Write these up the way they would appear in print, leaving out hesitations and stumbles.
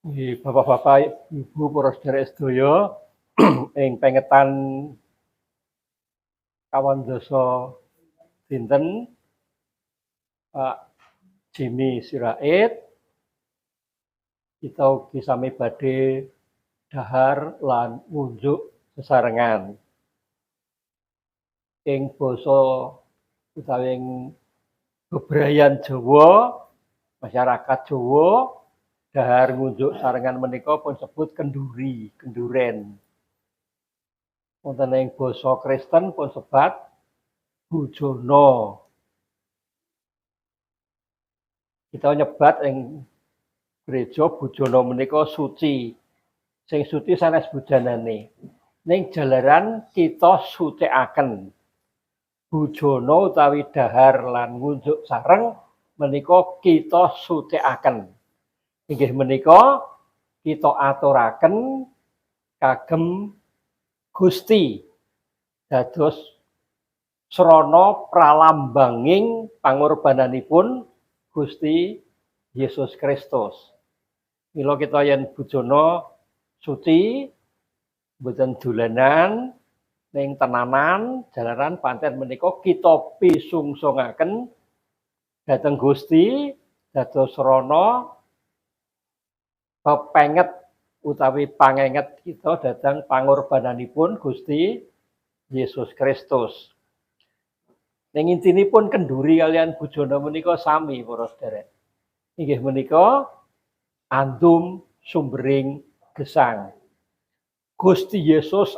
Bapak-bapak, Ibu, para sedherek sedaya ing pengetan kawan dasa dinten Pak Jimmy Sirait, kita ugi sami badhe dhahar lan ngunjuk sesarengan. Ing basa utawi ing bebrayan Jawa, masyarakat Jawa, dhahar ngunjuk sarengan menika pun sebut kenduri, kenduren. Wonten ing basa Kristen pun sebat bujono. Kita nyebat ing gereja bujono menika suci. Sing suci sanes bujanane. Ning jalaran kita sucikaken. Bujono utawi dhahar lan ngunjuk sareng menika kita sucikaken. Inggih menika kita aturaken kagem Gusti dados srana pralambanging pangorbananipun Gusti Yesus Kristus. Mila kita yen bujono suci mboten dolanan ning tenanan jalaran pancen menika kita pisungssungaken dhateng Gusti dados srana pepenget utawi pangenget kita dhateng pangorbananipun Gusti Yesus Kristus. Ning intinipun kenduri kalian bujono menika sami para sedherek. Inggih menika andum sumbering gesang. Gusti Yesus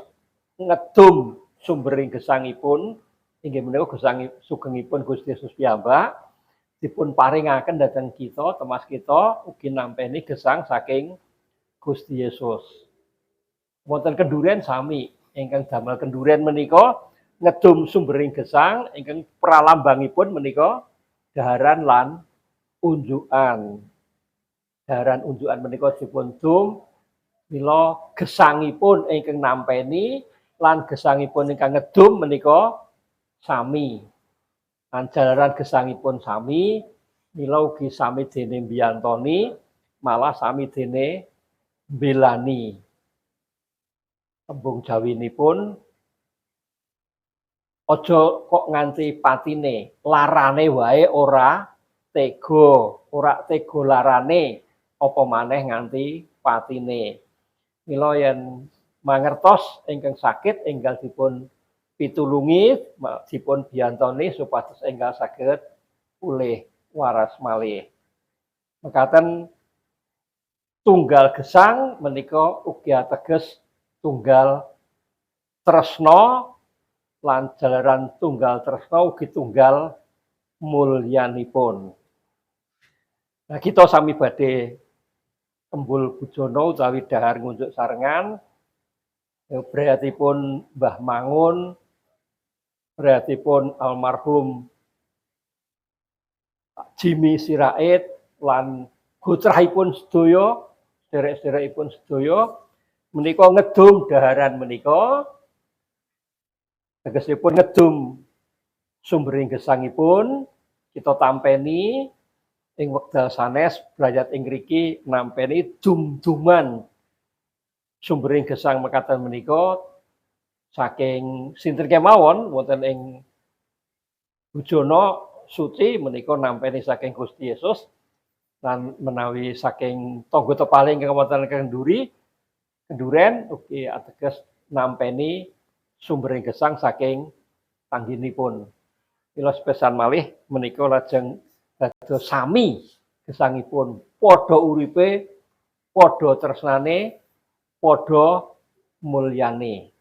ngedum sumbering gesangipun, inggih menika gesang sugengipun Gusti Yesus piyambak dipun paringaken dhateng kita, temas kita ugi nampeni gesang saking Gusti Yesus. Wonten kenduren sami, ingkang damel kenduren menika ngedum sumbering gesang ingkang pralambangipun menika dhaharan lan unjukan. Dhaharan unjukan menika dipun dum mila gesangipun ingkang nampeni lan gesangipun ingkang ngedum menika sami. Lan jalaran gesangipun sami, mila ugi sami dene mbiyantoni, malah sami dene mbelani. Tembung Jawinipun aja kok nganti patine, larane wae ora tega larane, apa maneh nganti patine. Mila yen mangertos ingkang sakit enggal dipun pitulungi, dipun biyantoni supados enggal saged pulih waras malih. Mekaten tunggal gesang menika ugi ateges tunggal tresna lan jalaran tunggal tresna ugi tunggal mulyanipun. Nah, kita sami badhe kembul bujono utawi dhahar ngunjuk sarengan brayatipun Mbah Mangun, brayatipun almarhum Jimmy Sirait lan putrahipun sedaya, sederek-sederekipun sedaya menika ngedum dhaharan menika. Tegesipun ngedum sumbering gesangipun kita tampeni ing wekdal sanes brayat ing mriki nampeni dum-duman sumbering gesang mekaten menika saking sinten kemawon wonten ing bujono suci menika nampeni saking Gusti Yesus lan menawi saking tangga tepaling kewonten kenduren ugi ateges nampeni sumbering gesang saking tangginipun. Mila sepisan malih menika lajeng dados sami gesangipun, padha uripe, padha tresnane, padha mulyane.